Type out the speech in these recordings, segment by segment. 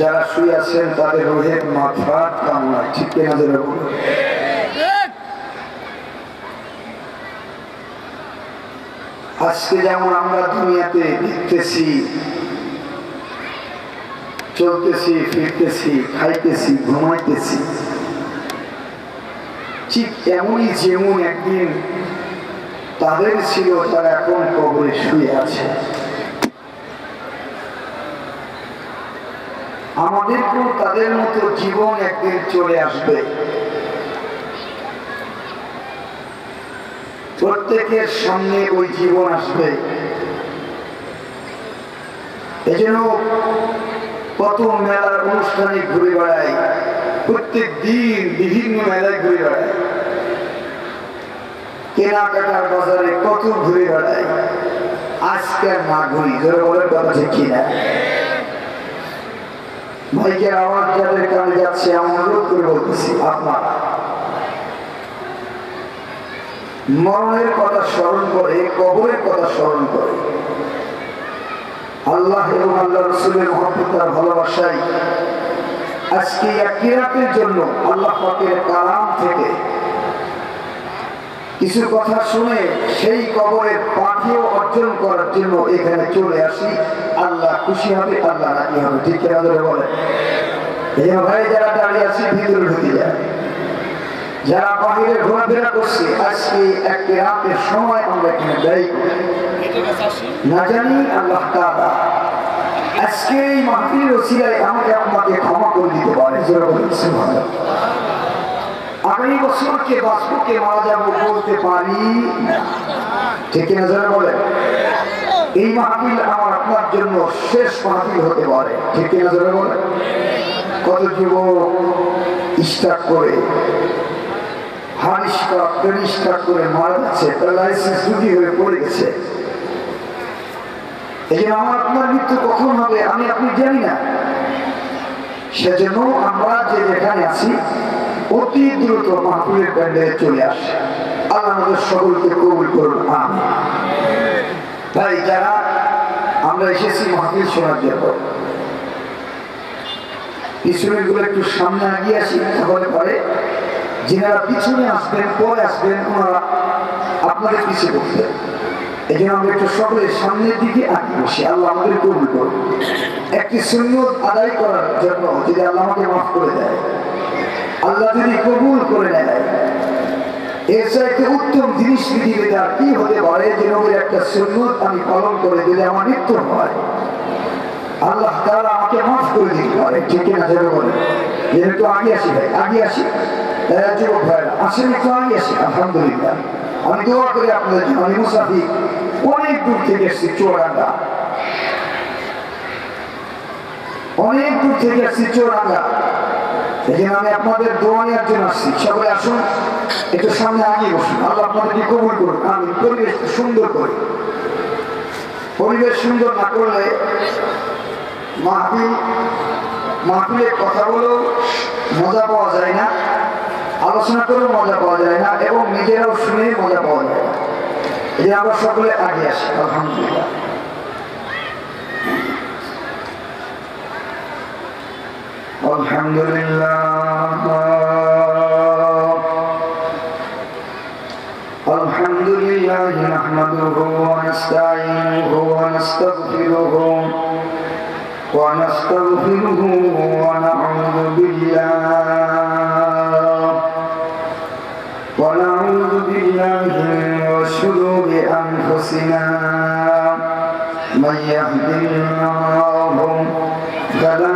যারা শুয়ে আছেন তাদের রোহের মাগফিরাত কামনা, ঠিক কিনা জোরে বলুন। আজকে যেমন আমরা দুনিয়াতে দেখতেছি, চলতেছি, ফিরতেছি, খাইতেছি, ঘুমাইতেছি, ঠিক এমনই যেমন একদিন তাদের ছিল তারা এখন কবরে শুয়ে আছে। আমাদেরকেও তাদের মতো জীবন একদিন চলে আসবে। প্রত্যেকের সামনে ওই জীবন আসবে। এজন্য কত মেলার অনুষ্ঠানে ঘুরে বেড়ায়, প্রত্যেক দিন বিভিন্ন মেলায় ঘুরে বেড়ায়, কেনাকাটার বাজারে কত ঘুরে বেড়ায়। আজকে না ঘুরি, ধরে বলার কথা ঠিক কিনা? মাইকের আওয়াজ যাদের কানে যাচ্ছে আমি অনুরোধ করে বলতেছি, আপনারা মরণের কথা স্মরণ করে, কবরের কথা স্মরণ করে, আল্লাহ এবং আল্লাহ রাসূলের মহব্বত আর ভালোবাসায় আজকে আখিরাতের জন্য আল্লাহ পাকের কালাম থেকে কিছু কথা শুনে সেই কবরের পাখিও অর্জন করার জন্য এখানে চলে আসি। আল্লাহ খুশি হবে, আল্লাহ রাজি হবে, ঠিক কিনা ধরে বলে। এই ভাই যারা দাঁড়িয়ে আছি ভিতরে ঢুকে যায়, যারা বাহিরে ঘোরাফেরা করছে, আজকে একটা রাতের সময় আমরা এখানে ব্যয় করি, না জানি আল্লাহ তাআলা আজকে এই মাহফিলের ওসিলায় আমাকে আপনাকে ক্ষমা করে দিতে পারে। আগামী বছরকে বাঁচবকে মারা যাবো বলতে পারি, ঠিক না যারা বলে। এই মাহফিল আমার আপনার জন্য শেষ মাহফিল হতে পারে, ঠিক না যারা বলে। কত যুবক স্টার্ট করে হানিস্টার্ট করে মারা যাচ্ছে, প্যারালাইসিস রোগী হয়ে পড়ে গেছে। এই যে আমার আপনার মৃত্যু কখন হবে আমি আপনি জানি না। সেজন্য আমরা যে যেখানে আছি অতি দ্রুত মাহফিলের প্যান্ডেলে চলে আসে। আল্লাহ আমাদের সকলকে কবুল করুন, আমিন। তাই যারা আমরা এসেছি মাহফিল শোনার জন্য, পিছনের গুলো একটু সামনে আগিয়ে আসি, তাহলে পরে যারা পিছনে আসবেন, পরে আসবেন, ওনারা আপনাদের পিছিয়ে বসবেন। এই জন্য আমরা একটু সকলের সামনের দিকে আগিয়ে বসি। আল্লাহ আমাদের কবুল করুন। একটি সুন্নত আদায় করার জন্য যদি আল্লাহ আমাকে মাফ করে দেয়, আল্লাহ যদি কবুল করে নেয়, এর চাইতে উত্তম জিনিস পৃথিবীতে আর কি হতে পারে যে নবীর একটা সুন্নত আমি পালন করে দিলে আমার মৃত্যু হয়, আল্লাহ তাআলা আমাকে মাফ করে দিতে পারে, ঠিক না যাবে বলে। যেহেতু আগে আসি ভাই, আগে আসি, যুবক ভাইরা আসেন, একটু আগে আসি। আলহামদুলিল্লাহ, আমি দোয়া করি আপনাদের জন্য। আমি মুসাফির, অনেক দূর থেকে এসেছি, চুয়াডাঙ্গা, অনেক দূর থেকে এসেছি চুয়াডাঙ্গা। এখানে আমি আপনাদের দোয়া নেওয়ার জন্য আসছি। সকলে আসুন, একটু সামনে আগিয়ে বসুন। আল্লাহ আপনাদেরকে কবুল করুন, আমি পরিবেশ সুন্দর করি। পরিবেশ সুন্দর না করলে মাহফিলের কথাগুলো মজা পাওয়া যায় না, আলোচনা করেও মজা পাওয়া যায় না, এবং নিজেরাও শুনে মজা পাওয়া যায় না। এই আমরা সকলে আগে আসি। আলহামদুলিল্লাহ, আলহামদুলিল্লাহ নাহমাদুহু ওয়া নাস্তাঈনুহু ওয়া নাস্তাগফিরুহু ওয়া নাস্তাগফিরুহু ওয়া নাউযু বিল্লাহি মিন শুরুরি আনফুসিনা মান ইয়াহদিল্লাহু ফালা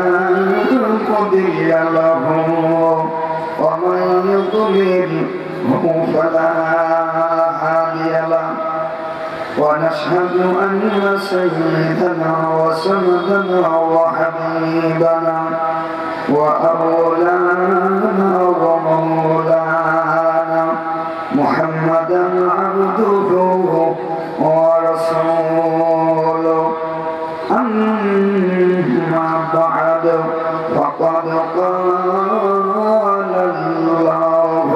মুদিল্লা লাহু ওয়া মান يضلله فلا هادي له ونشهد أن سيدنا وسندنا وحبيبنا وأولانا ومولانا محمدا عبده ورسوله أما بعد فقد قال الله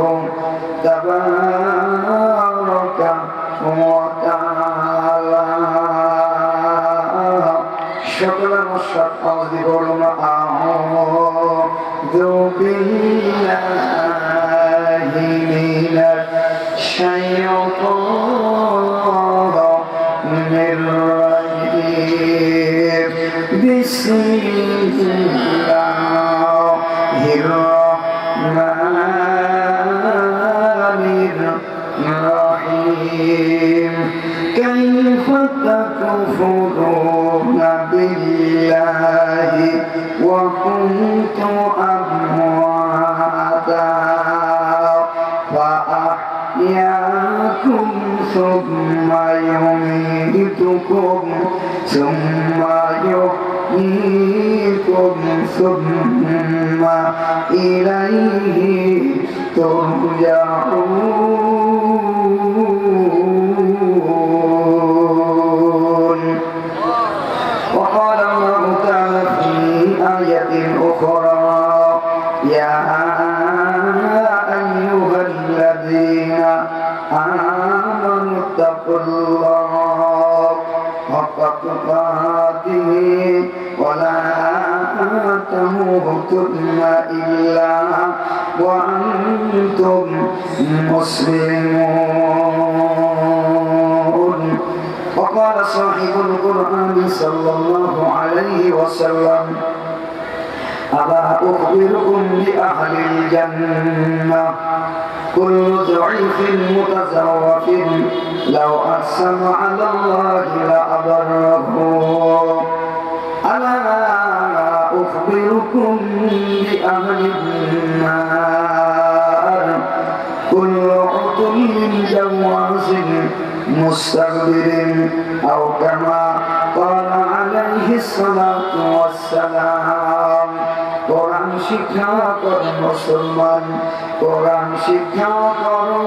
تبارك وتعالى شكرا والشكر ذكرنا بالله من الشيطان الرجيم بسم الله الرحمن الرحيم كيف تكفرون بالله وكنتم أمواتا فأحياكم ثم يميتكم ثم يحييكم ثم إليه ترجعون. وقال الله تعالى في آية أخرى يا أيها الذين آمنوا اتقوا الله حق تقاته ولا تموتن إلا وأنتم مسلمون. وقال صاحب القرآن صلى الله عليه وسلم ألا أخبركم بأهل الجنة كل ضعيف متزوف لو أقسم على الله لأبره. ألا أخبركم بأهل النار كل عتل جواز مستكبر أو كما قال عليه الصلاة والسلام. কোরআন শিক্ষা করো মুসলমান, কোরআন শিক্ষা করো,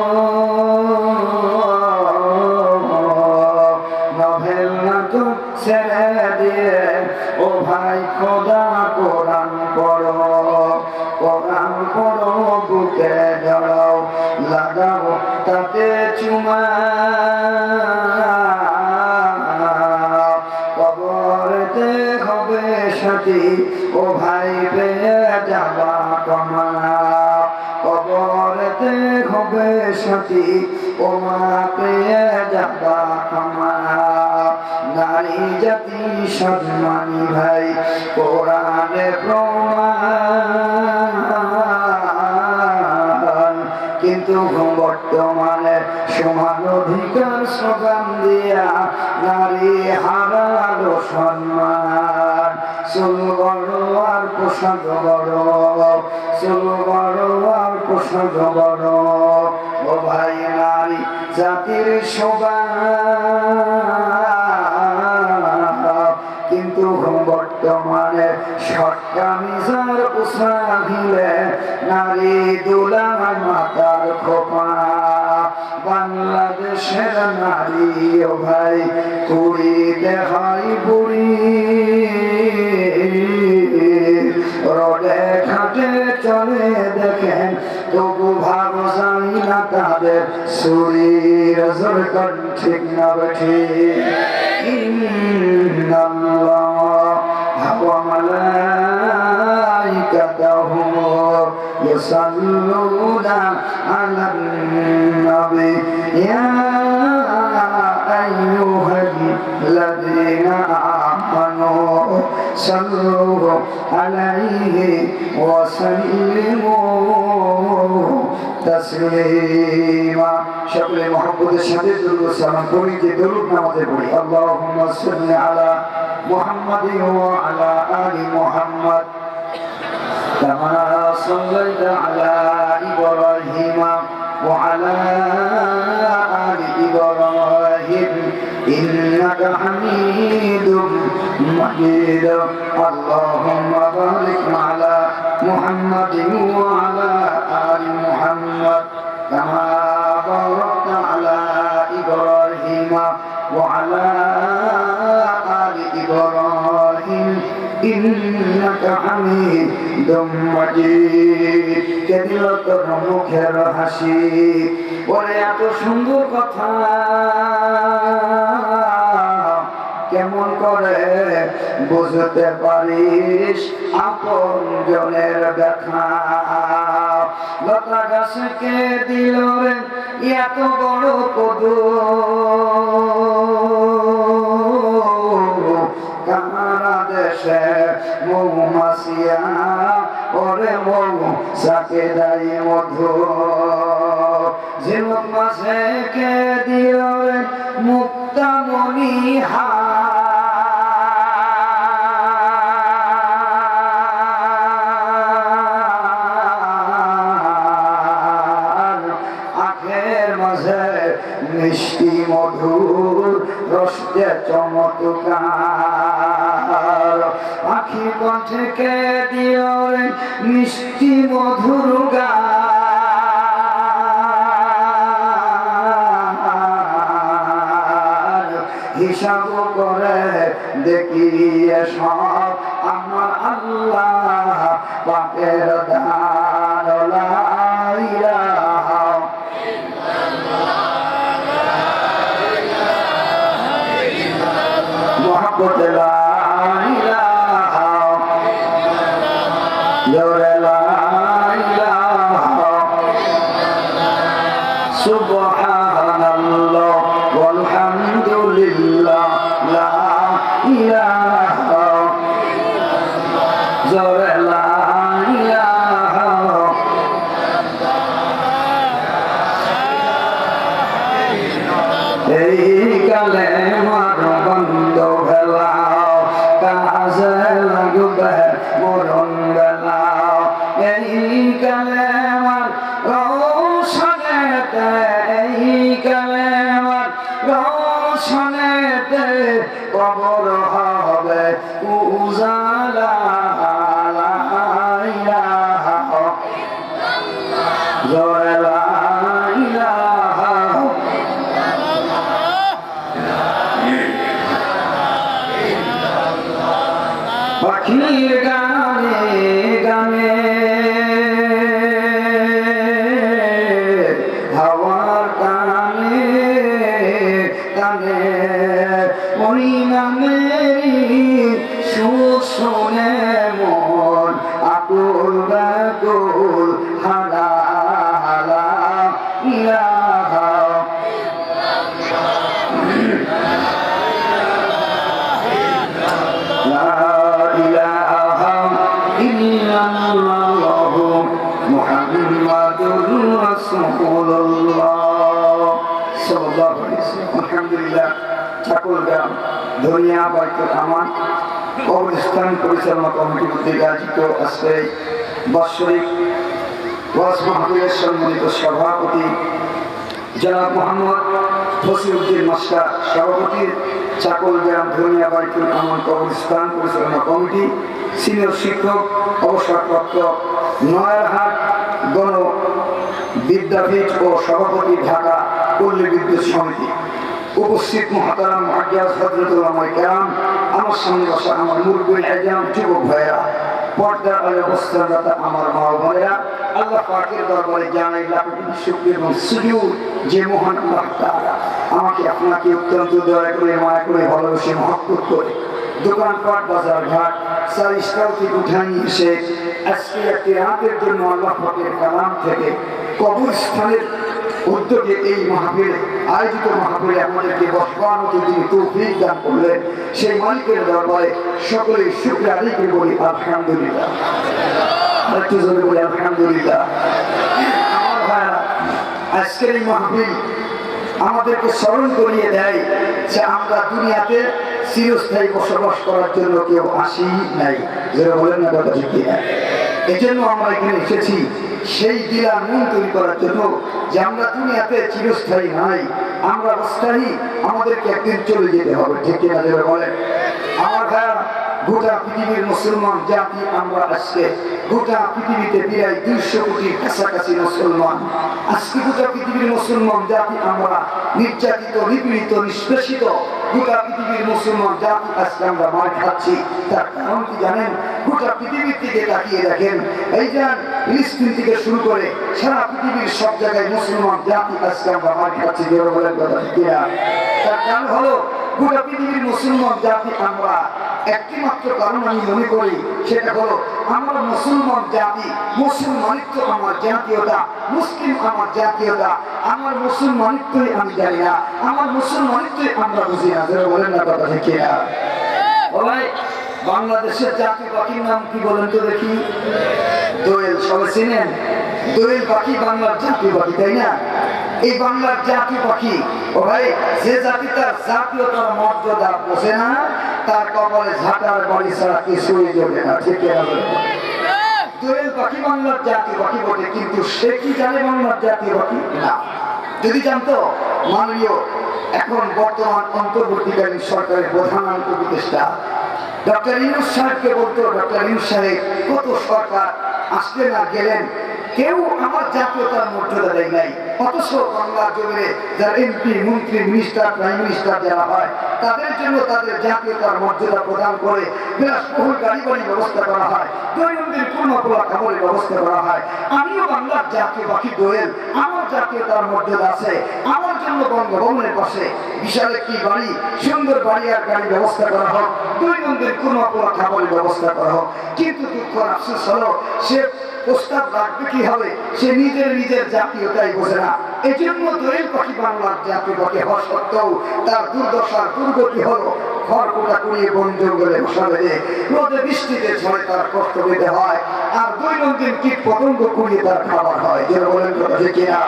নভেল নাটক ছেড়ে দিয়ে ও ভাই খোদা কোরআন পড়ো, কোরআন পড়ো, বুকে জড়াও, লাগাও তাতে চুমা, কবরেতে হবে সাথী ও ভাই পেয়ে যাবা কমা, কবরেতে হবে সাথী ও মা পেয়ে যাবা কমা। নারী জাতি সম্মানী ভাই কোরআনে প্রমাণ, কিন্তু বর্তমানে সমান অধিকার স্লোগান দিয়া নারী হারালো সম্মান। চুল বড় আর পোশাক বড়, চুল বড় আর পোশাক বড়, ও ভাই নারী জাতির শোভা, কিন্তু বর্তমানে সরকামিজার পোশাকিলে নারী দোলা মাতার খোপা। বাংলাদেশের নারী ও ভাই কুড়ি দেখাই বুড়ি, রোডে ঘাটে চলে দেখেন তবু ভালো যাই না তাদের শরীর জোরকন ঠিক না বেঠি। ইন্নাল্লাহ ওয়া মালাইকাতাহু ইউসাল্লুনা আলান নবী ইয়া আইয়ুহাল্লাযীনা আমানু সাল্লু আলাইহি ওয়া সাল্লিমু তাসলিমা। সকলে মুহাম্মদের সাথে দুরূদ সালাম পড়ি, যে দুরূদ নামাজে পড়ি। আল্লাহুম্মা সাল্লি আলা মুহাম্মাদিন ওয়া আলা আলি মুহাম্মাদ কামা সাল্লাইতা আলা ইব্রাহিম ওয়া আলা আলি ইব্রাহিম ইন্নাকা হামিদুম মাজিদ। আল্লাহুম্মা বারিক আলা মুহাম্মাদিন ওয়া আলা আলি মুহাম্মাদ কামা বারাকতা আলা ইব্রাহিম ওয়া আলা আলি ইব্রাহিম ইন্নাকা হামিদুম মাজিদ। কে দিল তোর মুখের হাসি, ওরে এত সুন্দর কথা কেমন করে বুঝতে পারিস আপন জনের ব্যথা। লতা গাছকে দিল রে এত বড় কদু, কানাডা দেশে মৌমাছিয়া ওরে মৌচাকে দেয় মধু। ঝিনুক মাছে কে দিল রে মুক্তামণি আখের মাঝে মিষ্টি মধুর রসে চমৎকার। আখি কণ্ঠে কে দিল রে মিষ্টি মধুর গান। হিসাব করে দেখি সব আমার আল্লাহ পাকের দান। লা ইলাহা মুহাম্মদ লা ইলাহা জোরে লা ইলাহা সুবহানাল্লাহ ওয়াল হামদুলিল্লাহ লা ইলাহা জোরে লা ইলাহা। এই কালেমার বন্ধ ভেলা কাজে লাগবে মরণ বেলা। এই কালেমার রৌশনেতে, এই কালেমার রৌশনেতে কবর হবে উজালা। লা ইলাহা জোরে লা ইলাহা পাখির গানে গানে হাওয়ার কানে কানে ওই নামের সুর শুনে মন আকুল ব্যাকুল হারা হারা। ইলাহা আলহামদুলিল্লাহ। ঠাকুরগাঁও ধনিয়া বাইতুল আমান কবরস্থান পরিচালনা কমিটি কর্তৃক আয়োজিত আজকে বাৎসরিক ওয়াজ মাহফিলের সম্মানিত সভাপতি জনাব মোহাম্মদ ফসিলউদ্দিন মাস্টার, সভাপতির চাকলগ্রাম ধনিয়া বাইতুল আমান কবরস্থান পরিচালনা কমিটি, সিনিয়র শিক্ষক অবসরপ্রাপ্ত নয়ারহাট গণ বিদ্যাপীঠ ও সভাপতি ঢাকা পল্লী বিদ্যুৎ সমিতি, উপস্থিত মুহতারাম মুআজ্জাজ হযরত উলামায়ে কেরাম, আমার সামনে বসা আমার মুরব্বিল আজম যুবক ভাইয়েরা, পর্দার আড়ালে অবস্থানরত আমার মা ও বোনেরা, আল্লাহ পাকের দরবারে জানাই লাখ কোটি শুকর এবং সুজুদ যে মহান আল্লাহ তাআলা আমাকে আপনাকে অত্যন্ত দয়া করে মায়া করে ভালোবেসে মহব্বত করে দোকানপাট বাজার ঘাট সারিস্তাও থেকে উঠাই এসে আজকে একটি রাতের জন্য আল্লাহ পাকের কালাম থেকে কবরস্থানের উদ্যোগে এই মাহফিলে আয়োজিত মাহফিলে আমাদেরকে বসবার মতো তিনি তৌফিক দান করলেন, সেই মালিকের দরবারে সকলেই শুকরিয়া আদায় করে বলি আলহামদুলিল্লাহ। আরেকটু জোরে বলি আলহামদুলিল্লাহ। আমার ভাইরা, আজকের এই মাহফিল আমাদেরকে স্মরণ করিয়ে দেয় যে আমরা দুনিয়াতে চিরস্থায়ী বসবাস করার জন্য কেউ আসি নাই। যারা বলেন না কথা ঠিক কিনা? এই জন্য আমরা এখানে এসেছি সেই দিলার মন তৈরি করার জন্য যে আমরা দুনিয়াতে চিরস্থায়ী নাই, আমরা অস্থায়ী, আমাদেরকে একদিন চলে যেতে হবে, ঠিক কিনা? যারা বলেন আমার ভাইয়া, গোটা পৃথিবীর মুসলমান জাতি আমরা আজকে গোটা পৃথিবীতে প্রায় 200 কোটির কাছাকাছি মুসলমান। আজকে গোটা পৃথিবীর মুসলমান জাতি আমরা নির্যাতিত, নিপীড়িত, নিষ্পেষিত, গোটা পৃথিবীর মুসলমান জাতি আজকে আমরা মার খাচ্ছি। তার কারণ কি জানেন? গোটা পৃথিবীর দিকে তাকিয়ে দেখেন, এই যে ফিলিস্তিন থেকে শুরু করে সারা পৃথিবীর সব জায়গায় মুসলমান জাতি আজকে আমরা মার খাচ্ছি। বলেন কথা ঠিক কিনা? তার কারণ হলো গোটা পৃথিবীর মুসলমান জাতি আমরা একটি মাত্র কারণ আমি মনে করি, সেটা হলো আমরা মুসলমান জাতি। মুসলমানিত্ব আমার জাতীয়তা, মুসলিম আমার জাতীয়তা, আমার মুসলমানিত্বই আমি জানি না, আমার মুসলমানিত্বই আমরা বুঝি না। বলেন না কথা ঠিক কিনা? ভাই, বাংলাদেশের জাতীয় পাখির নাম কি বলেন তো দেখি? দোয়েল। সবাই চিনেন? দোয়েল পাখি বাংলার জাতীয় পাখি, তাই না? এই বাংলার জাতীয় পাখি, ও ভাই, যে জাতি তার জাতীয়তার মর্যাদা বোঝে না, তার কপালে ঝাঁটার বাড়ি ছাড়া কিছুই জমে না। ঠিক কিনা? দোয়েল পাখি বাংলার জাতীয় পাখি বটে, কিন্তু সে কি জানে বাংলার জাতীয় পাখি? না। যদি জানতো, মাননীয় এখন বর্তমান অন্তর্বর্তীকালীন সরকারের প্রধান উপদেষ্টা ডক্টর ইউনূস সাহেবকে বলতো, ডক্টর ইউনূস সাহেব কত সরকার আসলেন আর গেলেন, কেউ আমার জাতীয়তার মর্যাদা দেয় নাই। অথচ বাংলার জমিনে যারা এমপি, মন্ত্রী, মিনিস্টার, প্রাইম মিনিস্টার যারা হয়, তাদের জন্য তাদের জাতীয়তার মর্যাদা প্রদান করে বিলাসবহুল গাড়ি বাড়ির ব্যবস্থা করা হয়, দৈনন্দিন পূর্ণপোলা খাবারের ব্যবস্থা করা হয়। আমিও বাংলার জাতীয় পাখি দোয়েল, আমার জাতীয়তার মর্যাদা আছে। আমার জন্য বঙ্গভবনের পাশে বিশাল একটি বাড়ি, সুন্দর বাড়ি আর গাড়ির ব্যবস্থা করা হোক, দৈনন্দিন পূর্ণপোলা খাবারের ব্যবস্থা করা হোক। কিন্তু দুঃখ আফসোস হলো, সে প্রস্তাব রাখবে কি হবে, সে নিজের জাতীয়তাই বোঝে না। এই জন্য দোয়েল পাখি বাংলার জাতীয় পাখি হওয়া সত্ত্বেও তার দুর্দশার দুর্গতি হলো খড়কুটা কুড়িয়ে বন জঙ্গলে বসা বেঁধে রোদে বৃষ্টিতে ঝড়ে তার কষ্ট পেতে হয়, আর দৈনন্দিন কীট পতঙ্গ কুড়িয়ে তার খাবার হয়। যে বলেন কথা ঠিক কিনা?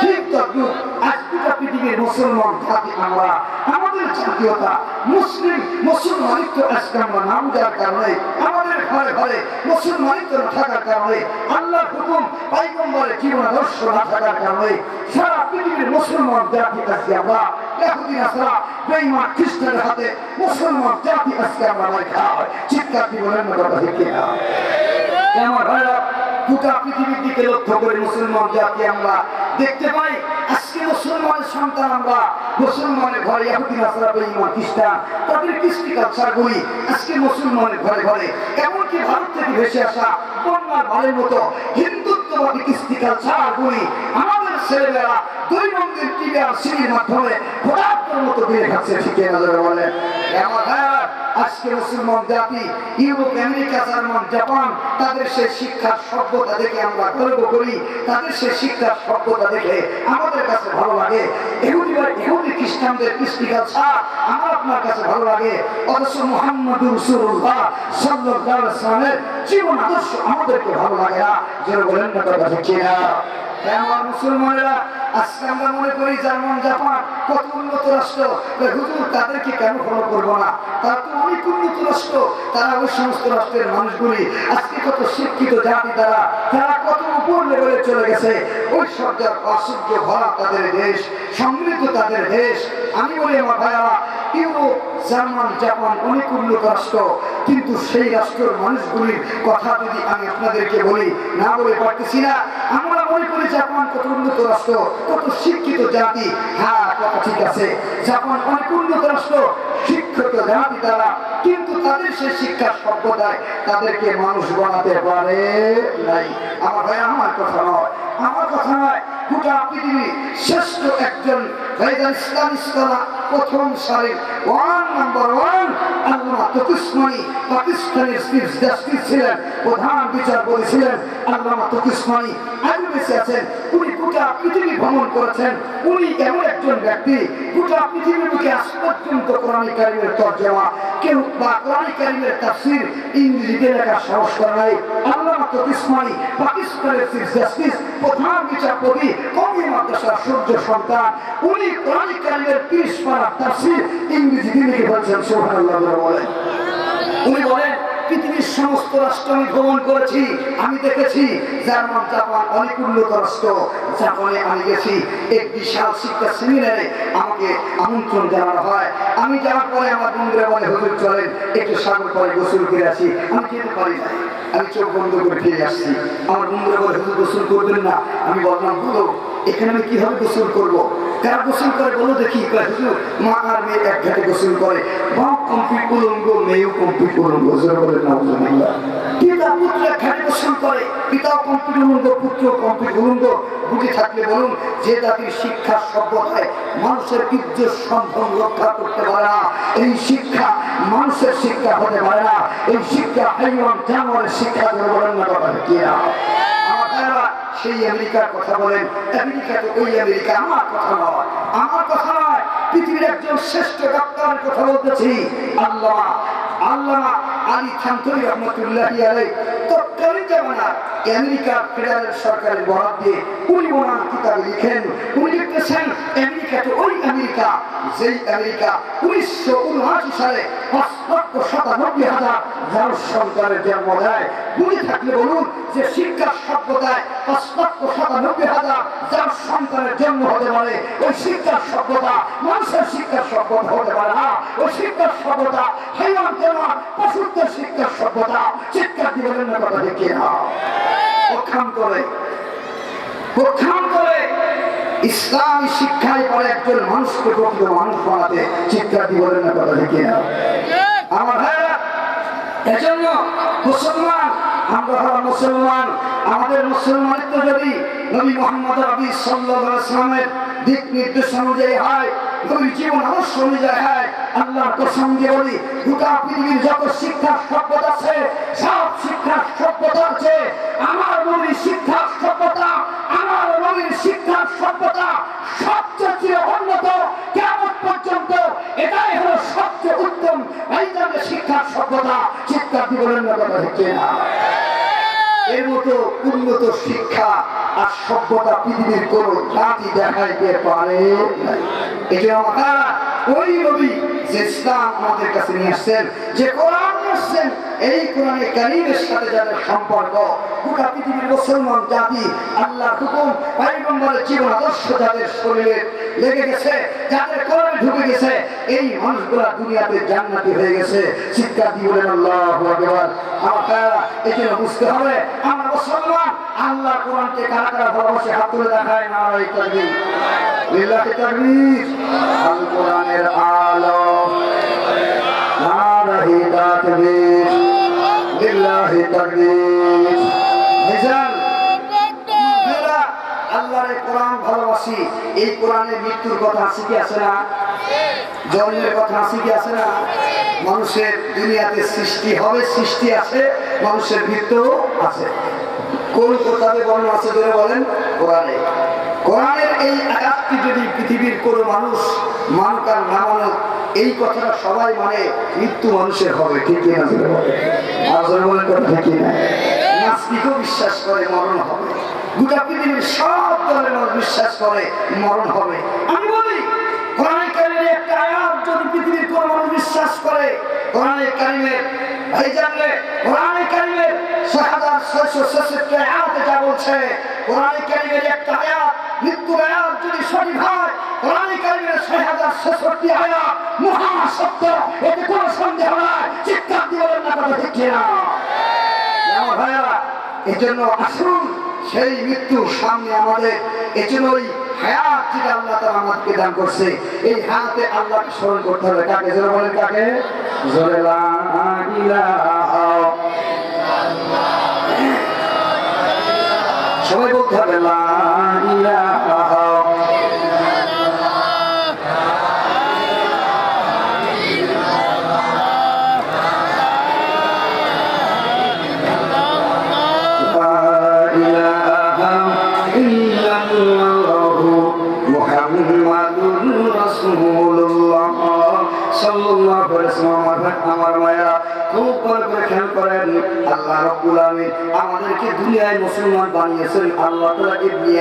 ঠিক তদ্রুপ আজ গোটা পৃথিবীর মুসলমান জাতি আমরা, আমাদের জাতীয়তা মুসলিম, মুসলমানিত্ব আজকে আমরা নাম দেওয়ার কারণে, আমাদের ঘরে ঘরে মুসলমানিত্ব না থাকার কারণে, আল্লাহর হুকুম পয়গম্বরের জীবন আদর্শ না থাকার কারণে সারা পৃথিবীর মুসলমান জাতি আজকে আমরা ইহুদি নাসারা বেঈমান খ্রিস্টানের হাতে মুসলমান জাতি আজকে আমরা মার খাই। চিৎকার দিয়ে বলেন না কথা ঠিক কিনা? আমার ভাইরা, গোটা পৃথিবীর দিকে লক্ষ্য করে মুসলমান জাতি আমরা দেখতে পাই, আজকে মুসলমানের সন্তান আমরা, মুসলমানের ঘরে ইহুদি নাসারা বেঈমান খ্রিস্টান, তাদের কৃষ্টি কালচারগুলি আজকে মুসলমানের ঘরে ঘরে, এমনকি ভারত থেকে ভেসে আসা বন্যার ভারের মতো হিন্দুত্ববাদী কৃষ্টি কালচারগুলি আমাদের ছেলেমেয়েরা দৈনন্দিন টিভি আর সিডির মাধ্যমে খোরাকের মতো বেড়ে খাচ্ছে। ঠিক না বলে? আমার ভাইরা, আজকে মুসলমান জাতি ইউরোপ, আমেরিকা, জার্মান, জাপান, তাদের সে শিক্ষার সভ্যতা দেখে আমরা গর্ব করি, তাদের সে শিক্ষার সভ্যতা দেখে আমাদের কাছে ভালো লাগে। ইহুদি খ্রিস্টানদের কৃষ্টি কালচার আমার আপনার কাছে ভালো লাগে, অথচ মুহাম্মদুর রাসূলুল্লাহ সাল্লাল্লাহু আলাইহি ওয়াসাল্লামের জীবন আদর্শ আমাদেরকে ভালো লাগে না। যারা বলেন না কথা ঠিক না? আমার মুসলমানেরা আজকে আমরা মনে করি জার্মান, জাপান কত উন্নত রাষ্ট্র, হুজুর তাদেরকে কেন ফলো করবো না? তারা তো অনেক উন্নত রাষ্ট্র, তারা ওই সমস্ত রাষ্ট্রের মানুষগুলি আজকে কত শিক্ষিত জাতি, তারা কত উপর লেভেলে চলে গেছে, ওই সব অসহ্য ভরা তাদের দেশ, সমৃদ্ধ তাদের দেশ। আমি বলি আমার ভাইয়া, ইউরোপ, জার্মান, জাপান অনেক উন্নত রাষ্ট্র, কিন্তু সেই রাষ্ট্রের মানুষগুলির কথা যদি আমি আপনাদেরকে বলি, না বলে পারতেছি না। আমরা মনে করি জাপান কত উন্নত রাষ্ট্র, কত শিক্ষিত জাতি। হ্যাঁ, কথা ঠিক আছে, জাপান অনেক উন্নত রাষ্ট্র, শিক্ষিত জাতি তারা, কিন্তু তাদের সেই শিক্ষার সভ্যতায় তাদেরকে মানুষ বানাতে পারে নাই। আমার ভাই, আমার কথা নয়, আমার কথা নয়, গোটা পৃথিবীর শ্রেষ্ঠ একজন ইসলামী স্কলার, প্রথম সারির 1 নাম্বার 1 আল্লামা তকি উসমানী, পাকিস্তানের চিফ জাস্টিস ছিলেন, প্রধান বিচারপতি ছিলেন আল্লামা তকি উসমানী, আজও বেঁচে আছেন। উনি গোটা পৃথিবী ভ্রমণ করেছেন। উনি এমন একজন ব্যক্তি, গোটা পৃথিবীর বুকে আজ পর্যন্ত কোরআন কারীমের তরজমা কেউ বা কোরআন কারীমের তাফসীর ইংরেজিতে লেখার সাহস করে নাই। আল্লামা তকি উসমানী, পাকিস্তানের চিফ জাস্টিস, প্রধান বিচারপতি, কওমি মাদ্রাসার সূর্য সন্তান, উনি কোরআন কারীমের 30 পারা তাফসীর ইংরেজিতে লিখে ফেলছেন। সুবহানাল্লাহ বলেন। উনি বলেন, পৃথিবীর সমস্ত রাষ্ট্র আমি ভ্রমণ করেছি, আমি দেখেছি জার্মান, জাপান অনেক উন্নত রাষ্ট্র। জাপানে আমি গেছি, এক বিশাল শিক্ষা সেমিনারে আমাকে আমন্ত্রণ জানানো হয়। আমি যাওয়ার পরে আমার বন্ধুরা বলে, হুজুর চলেন একটু সাগর পরে গোসল করে আসি। আমি যেতে পারি না, আমি চোখ বন্ধ করে ফিরে আসছি। আমার বন্ধুরা বলে, হুজুর গোসল করবেন না? আমি বললাম, বলো এখানে আমি কিভাবে গোসল করবো? কারা গোসল করে বলো দেখি? মা আর মেয়ে এক ঘাটে গোসল করে, বাপ কমপ্লিট উলঙ্গ, মেয়েও কমপ্লিট উলঙ্গ। বলে না, পিতা পুত্র এক ঘাটে গোসল করে, পিতাও কমপ্লিট উলঙ্গ, পুত্র কমপ্লিট উলঙ্গ। বুঝে থাকলে বলুন, যে জাতির শিক্ষা সভ্যতায় মানুষের ইজ্জত সম্মান রক্ষা করতে পারে না, এই শিক্ষা মানুষের শিক্ষা হতে পারে না। এই শিক্ষা হাইওয়ান জানোয়ারের শিক্ষা করে বলেন না কথা কি না? আপনারা সেই আমেরিকার কথা বলেন, আমেরিকা তো ওই আমেরিকা, আমার কথা নয়, আমার কথা নয়। পৃথিবীর একজন শ্রেষ্ঠ ডাক্তারের কথা বলতেছি, আল্লামা আলী থানতলী রহমতুল্লাহি আলাইহি। তৎকালীন জামানার আমেরিকার ফেডারেল সরকারের বরাদ দিয়ে উনি ওনার কিতাবে লিখেন, উনি লিখতেছেন আমেরিকা তো ওই আমেরিকা, যেই আমেরিকা 1979 সালে 5,97,000 মানুষ সন্তানের জন্ম দেয়। বুঝে থাকলে বলুন, যে শিক্ষার সভ্যতায় 5,97,000 যার সন্তানের জন্ম হতে পারে, ওই শিক্ষার সভ্যতা মানুষের শিক্ষার সভ্যতা হতে পারে না। ওই শিক্ষার সভ্যতা হাইওয়ান জানোয়ার পশুদের শিক্ষার সভ্যতা। শিক্ষা দিবেন না কথা দেখি না, প্রক্ষান করে ইসলামী শিক্ষায় পরে একজন মানুষকে প্রকৃত মানুষ বানাতে শিক্ষা দিবেন না কথা দেখি না। আমার ভাইরা, এজন্য মুসলমান, আমরা হলাম মুসলমান। আমাদের মুসলমানিত্ব যদি নবী মুহাম্মদ নবী সাল্লাল্লাহু আলাইহি ওয়াসাল্লামের দিক নির্দেশ অনুযায়ী হয়, নবীর জীবন আদর্শ অনুযায়ী হয়, আল্লাহর কসম দিয়ে বলি, গোটা পৃথিবীর যত শিক্ষা সভ্যতা আছে, সব শিক্ষা সভ্যতা আছে আমার নবীর শিক্ষা সভ্যতা, আমার নবীর শিক্ষা সভ্যতা সবচেয়ে উন্নত। কিয়ামত পর্যন্ত এটাই হলো সবচেয়ে উত্তম ভাইজানের শিক্ষা সভ্যতা। শিক্ষা কি বলেন না কথা হচ্ছে না? এর মতো উন্নত শিক্ষা আর সভ্যতা পৃথিবীর কোন জাতি দেখাইতে পারে নাই। এই যে আমরা ওই নবী যে ইসলাম আমাদের কাছে নিয়ে আসছেন, যে কোরআন আসছেন, এই কোরআনে কারীমের সাথে যাদের সম্পর্ক, গোটা পৃথিবীর মুসলমান জাতি আল্লাহর হুকুম পয়গম্বরের জীবন আদর্শ যাদের শরীরে লেগে গেছে, যাদের কোরআনে ঢুকে গেছে, এই মানুষগুলা দুনিয়াতে জান্নাতি হয়ে গেছে। শিক্ষা দিয়ে বলেন আল্লাহু আকবার। আমরা এজন্য বুঝতে হবে আমরা মুসলমান। আল্লাহ কোরআনকে কারা কারা ভালোবাসে হাত তুলে দেখায়, নারায়ে তাকবীর, লিল্লাহি তাকবীর। আল কোরআনের আলো, নারায়ে তাকবীর, লিল্লাহি তাকবীর। মিজান মেরা আল্লাহর কোরআন ভালোবাসি। এই কোরআনে মৃত্যুর কথা আছে কি আছে না? জন্মের কথা আছে কি আছে না? মানুষের দুনিয়াতে সৃষ্টি হবে, সৃষ্টি আছে, মানুষের মৃত্যু আছে। কোন কোথায় বর্ণনা আছে ধরে বলেন? কোরআনে। কোরআনের এই আয়াতটি যদি পৃথিবীর কোনো মানুষ মানুক আর না মানুক, এই কথাটা সবাই মানে মৃত্যু মানুষের হবে, ঠিক না? আর বলেন কথা ঠিক না? নাস্তিকও বিশ্বাস করে মরণ হবে, গোটা পৃথিবীর সব ধরনের মানুষ বিশ্বাস করে মরণ হবে। আমি বলি কোরআনে কারিমের একটা আয়াত যদি পৃথিবীর কোন মানুষ বিশ্বাস করে, কোরআনে কারিমের ভাই জানলে কোরআনে কারিমের 6666 আয়াতে যা বলছে, কোরআনে কারিমের একটা আয়াত মৃত্যুর আয়াত যদি সঠিক হয়, কোরআনে কারিমের 6066 আয়াত মহা সত্য, এতে কোনো সন্দেহ নাই। চিৎকার দিয়ে বলেন না কথা ঠিক না? আমার ভাইরা, এজন্য আসুন সেই মৃত্যুর সামনে আমাদের, এজন্য ওই হায়াত যেটা আল্লাহ তাআলা আমাদেরকে দান করছে, এই হায়াতে আল্লাহকে স্মরণ করতে হবে। কাকে? জোরে বলেন কাকে? জোরে লা ইলাহা, সবাই বলতে হবে লা ইলাহা। আমার মায়েরা খুব করে খেয়াল করেন, আল্লাহ রাব্বুল আলামিন আমাদেরকে দুনিয়ায় মুসলমান বানিয়েছেন। আল্লাহ তাআলা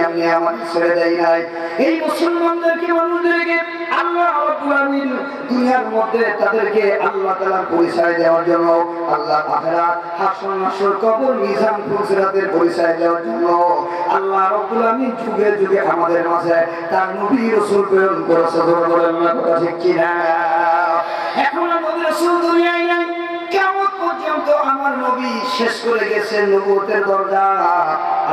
এমনি আমাদের ছেড়ে দেয় নাই। এই মুসলমানদেরকে, মানুষদেরকে আল্লাহ রাব্বুল আলামিন দুনিয়ার মধ্যে তাদেরকে আল্লাহ তাআলার পরিচয় দেওয়ার জন্য, আল্লাহ আখিরাত, হাসর নাসর, কবর, মিজান, ফুলসিরাতের পরিচয় দেওয়ার জন্য আল্লাহ রাব্বুল আলামিন যুগে যুগে আমাদের মাঝে তার নবী রাসূল প্রেরণ করেছে। বলেন না কথা ঠিক কি না? এখন নবী রাসূল দুনিয়ায় নাই, কিয়ামত পর্যন্ত আমার নবী শেষ করে গেছেন নবুয়তের দরজা।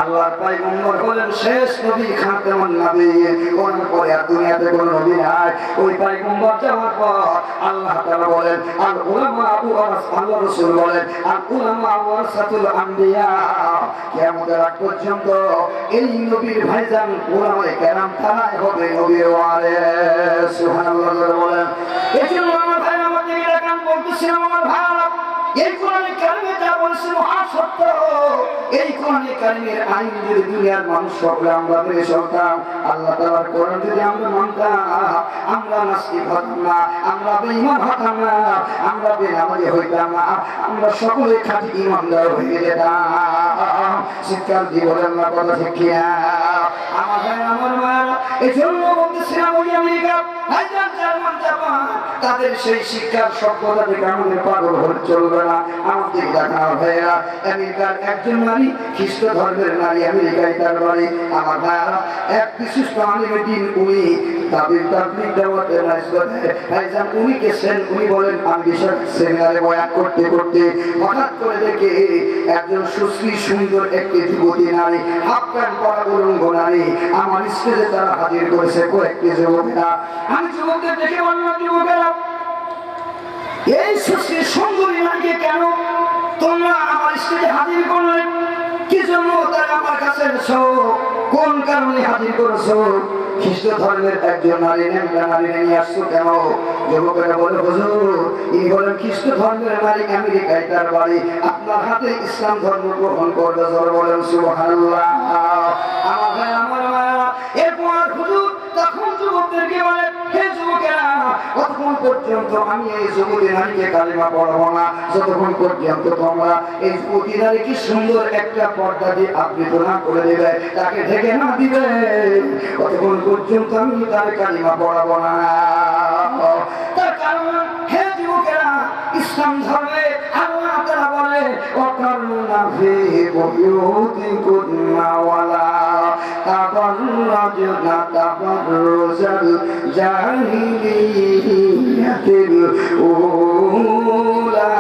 আল্লাহর পয়গম্বর হলেন শেষ নবী, খাতামুন নবীয়্যিন। ওর পরে আর দুনিয়াতে কোনো নবী নাই। ওই পয়গম্বর যাওয়ার পর আল্লাহ তাআলা বলেন আল উলামা আল্লাহ রাসূল বলেন আল উলামা ওয়ারাসাতুল আম্বিয়া। কিয়ামতের আগ পর্যন্ত এই নবীর ভাইজান উলামায়ে কেরাম তারাই হবে নবীর ওয়ারিস। সুবহানাল্লাহ বলেন। এই জন্য আমার ভাই আমাদের এলাকার বলতেছিলাম, আমার ভাই এই কোরআনে কারিমে যা বলেছে মহা সত্য। এই কোরআনে কারিমের আইন যদি দুনিয়ার মানুষ সকলে আমরা মেনে চলতাম, আল্লাহ তাআলার কোরআন যদি আমরা মানতাম, আমরা নাস্তিক হতাম না, আমরা বেঈমান হতাম না, আমরা বেনামাজি হইতাম না, আমরা সকলে খাঁটি ঈমানদার হয়ে যেতাম। চিৎকার দিয়ে বলেন না কথা ঠিক কিনা? আমার ভাই আমার মা, এই জন্য বলতেছিলাম ওই আমেরিকা ভাইজান জার্মান জাপান তাদের সেই শিক্ষার সভ্যতা থেকে আমাদের পাগল হলে চলবে না। আমাদের দেখা ভাইয়া আমেরিকার একজন নারী, খ্রিস্ট ধর্মের নারী, আমেরিকায় তার বাড়ি। আমার ভাইয়ারা এক বিশিষ্ট আলিমে দ্বীন, উনি তাবলীগ দাওয়াতের রাজপথে ভাইজান উনি গেছেন। উনি বলেন আমি বিশাল সেমিনারে বয়ান করতে করতে হঠাৎ করে দেখে একজন সুশ্রী সুন্দর একটি যুবতী নারী, হাফ প্যান্ট পরা উলঙ্গ নারী আমার স্টেজে তারা হাজির করেছে কয়েকটি যুবকেরা। আমি যুবকদের দেখে বললাম, যুবকেরা এই সুশ্রী সুন্দরী নারীকে কেন তোমরা আমার স্টেজে হাজির করলে? কি জন্য তারা আমার কাছে এসেছো? কোন কারণে হাজির করেছো? খ্রিস্ট ধর্মের একজন নারী নিয়ে আসছো কেন? যুবকেরা বলে হুজুর ইনি বলেন খ্রিস্ট ধর্মের নারী, আমেরিকায় তার বাড়ি, আপনার হাতে ইসলাম ধর্ম গ্রহণ করবে। জোরে বলেন সুবহানাল্লাহ। আমার ভাই আমার মায়েরা, এরপর হুজুর তখন যুবকদেরকে বলে হে যুবকেরা, কতক্ষণ পর্যন্ত আমি এই যুবতী নারীকে কালিমা পড়াবো না যতক্ষণ পর্যন্ত তোমরা এই যুবতী নারীকে সুন্দর একটা পর্দা দিয়ে আবৃত না করে দেবে, তাকে ঢেকে না দিবে, কতক্ষণ পর্যন্ত আমি তার কালিমা পড়াবো না। তার কারণ হে যুবকেরা, ইসলাম ধর্মে আল্লাহ তাআলা বলে ওয়াকারনা ফি বুয়ুতিকুন্না ওয়ালা তাবাররাজনা তাবাররুজাল জাহিলিয়াতিল উলা।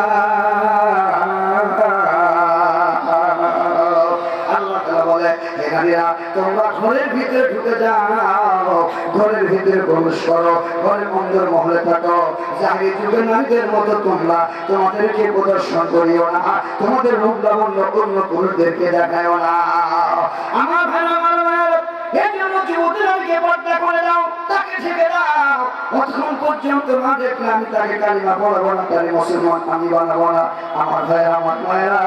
তোমরা ঘরের ভিতরে ঢুকে যাও, ঘরের ভিতরে প্রবেশ করো, ঘরের মন্দির মহলে থাকো, জাহিলি যুগের নারীদের মতো তোমরা তোমাদেরকে প্রদর্শন করিও না, তোমাদের রূপ লাবণ্য অন্য পুরুষদেরকে দেখায়ও না। আমার ভাই আমার ভাইয়ের এই জন্য যুবতীদেরকে পর্দা করে দাও, তাকে ঢেকে দাও, কতক্ষণ পর্যন্ত না দেখলে আমি তাকে কালিমা পড়াবো না, তাকে মুসলমান আমি বানাবো না। আমার ভাইয়েরা আমার মায়েরা,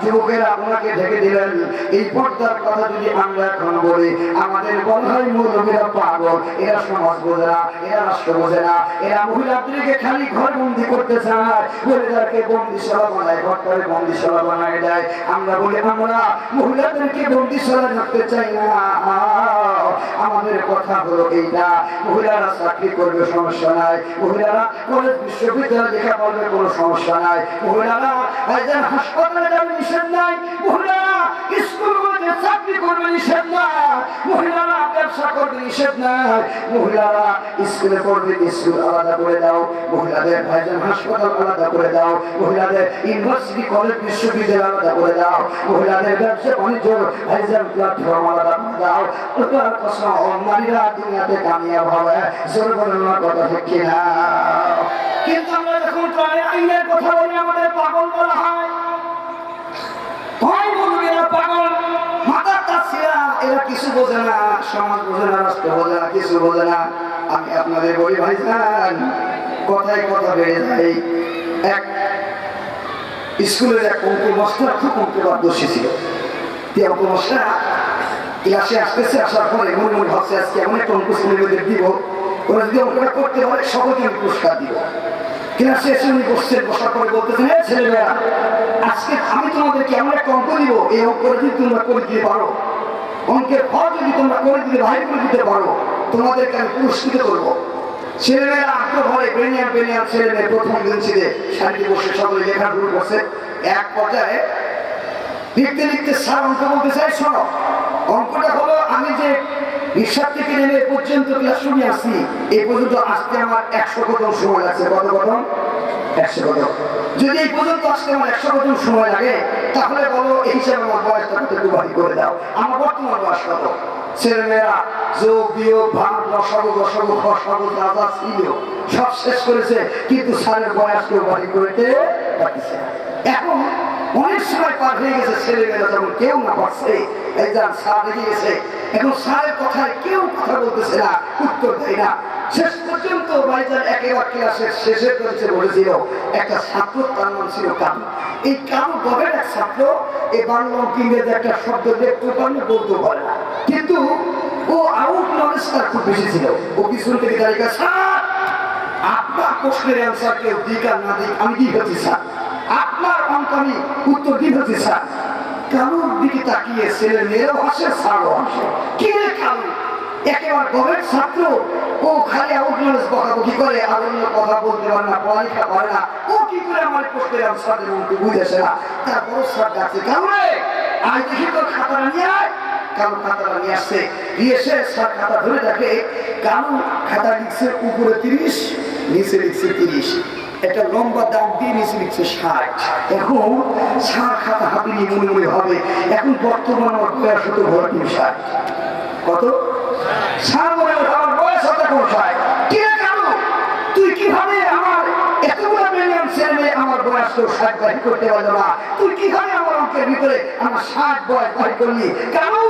যুবকেরা ওনাকে ঢেকে দিলেন। এই পর্দার কথা যদি আমরা এখন বলি, আমাদের বলা হয় মৌলবীরা পাগল, এরা সমাজ বোঝে না, এরা রাষ্ট্র বোঝে না, এরা মহিলাদেরকে খালি ঘর বন্দি করতে চায়, মহিলাদেরকে বন্দিশালা বানায়, ঘরটাকে বন্দিশালা বানায় দেয়। আমরা বলি আমরা মহিলাদেরকে বন্দিশালা রাখতে চাই না। আমাদের কথা হলো এইটা, মহিলারা চাকরি করবে সমস্যা নাই, মহিলারা কলেজ বিশ্ববিদ্যালয় লেখা করবে কোনো সমস্যা নাই, মহিলারা হাসপাতালে যাবে নিষেধ নাই, মহিলারা স্কুলগুলোতে চাকরি করবে নিষেধ নাই, মহিলারা ব্যবসা করবে নিষেধ নাই, মহিলারা স্কুলে পড়বে স্কুল আলাদা করে দাও, মহিলাদের ভাইজান হাসপাতাল আলাদা করে দাও, মহিলাদের ইউনিভার্সিটি কলেজ বিশ্ববিদ্যালয় আলাদা করে দাও, মহিলাদের ব্যবসা বাণিজ্য ভাইজান প্ল্যাটফর্ম আলাদা করে দাও। নারীরা দুনিয়াতে কামিয়াব হবে। জোর বলেন না কথা ঠিক কিনা? কিন্তু আমরা যখন আইনের কথা বলি আমাদের পাগল বলা হয়। পাগল মাথার কাছিয়া, এরা কিছু বোঝে না, সমাজ বোঝে না, রাষ্ট্র বোঝে না, কিছু বোঝে না। আমি আপনাদের বলি ভাইজান, কথায় কথা বেড়ে যায়। এক স্কুলের এক অঙ্ক মাস্টার খুব অঙ্কে পারদর্শী ছিল। অঙ্ক মাস্টার ক্লাসে আসতেছে, আসার পরে মনে মনে ভাবছে আজকে এমন একটা অঙ্ক শ্রেণীদের দিব, ওরা যদি অঙ্কটা করতে পারে সকলকে আমি পুরস্কার দিব। ক্লাসে এসে উনি বসছেন, বসার পরে বলতেছেন হ্যাঁ ছেলেমেয়েরা, আজকে আমি তোমাদেরকে এমন একটা অঙ্ক দিব, এই অঙ্কটা যদি তোমরা করে দিতে পারো, অঙ্কের ফল যদি তোমরা করে দিতে বাহির করে দিতে পারো, তোমাদেরকে আমি পুরস্কৃত করবো। ছেলেমেয়েরা আগ্রহ হয়, বেনিয়ার ছেলেমেয়ে প্রথম দিন ছিল সারিতে বসে সকলে লেখা শুরু করছে। এক পর্যায়ে লিখতে লিখতে স্যার অঙ্ক বলতে চাই, শোনো অঙ্কটা হলো আমি যে রিক্সা থেকে নেমে পর্যন্ত ক্লাসরুমে আসি, এই পর্যন্ত আসতে আমার 100 কদম সময় লাগছে। কত কদম? 100 বছর। যদি এই পর্যন্ত আসতে আমার 100 বছর সময় লাগে, তাহলে বলো এই হিসাবে আমার বয়সটা কত একটু বাড়ি করে দাও। আমার বর্তমান বয়স কত? ছেলেমেয়েরা যোগ বিয়োগ ভাগ লসাগু গসাগু খসাগু রাজা ছিল সব শেষ করেছে, কিন্তু স্যারের বয়স কেউ বাড়ি করতে পারছে না। এখন অনেক সময় পার হয়ে গেছে, ছেলেমেয়েরা যখন কেউ না পারছে, এই যান স্যার রেখে গেছে, এখন স্যারের কথায় কেউ কথা বলতেছে না, উত্তর দেয় না। শেষ পর্যন্ত ভাইজান একেবারে ক্লাসের শেষের বেঞ্চে বলেছিল, একটা ছাত্র তার নাম ছিল কানু। এই কানু গবের এক ছাত্র, এই বাংলা ইংরেজি একটা শব্দ দেখতে পারেন, বলতেও পারে না, কিন্তু ও আউট নলেজ তার খুব বেশি ছিল। ও পিছন থেকে দাঁড়িয়ে, স্যার আপনার প্রশ্নের অ্যান্সার কেউ দিক আর না দিক আমি কি হচ্ছি স্যার, আপনার অঙ্ক আমি উত্তর কি হচ্ছি স্যার। কানুর দিকে তাকিয়ে ছেলে মেয়েরাও আসে, স্যারও আসে। কি রে কানু, একেবারে গবের ছাত্র, ও খালি আউট নলেজ বকাবকি করে, আর অন্য কথা বলতে পারে না, পড়ালেখা করে না, ও কি করে আমার প্রশ্নের অ্যান্সার দেবে ওকে বুঝেছে না। তারপর স্যার ডাকছে, কানু রে আয় দেখি তোর খাতাটা নিয়ে আয়। কানু খাতাটা নিয়ে আসছে, দিয়ে এসে স্যার খাতা ধরে দেখে কানু খাতা লিখছে উপরে 30, নিচে লিখছে 30, একটা লম্বা দাগ দিয়ে নিচে লিখছে 60। এখন স্যার খাতা হাতে নিয়ে মনে মনে হবে, এখন বর্তমান আমার বয়স হতো ভর্তি 60। কত? স্যার বলে আমার বয়স হতো 60। কি রে কানু, তুই কিভাবে আমার এতগুলো মিলিয়ন ছেলে আমার বয়স তো 60 বাড়ি করতে পারলো না, তুই কিভাবে আমার অঙ্কের ভিতরে আমার 60 বয়স বাড়ি করলি? কানু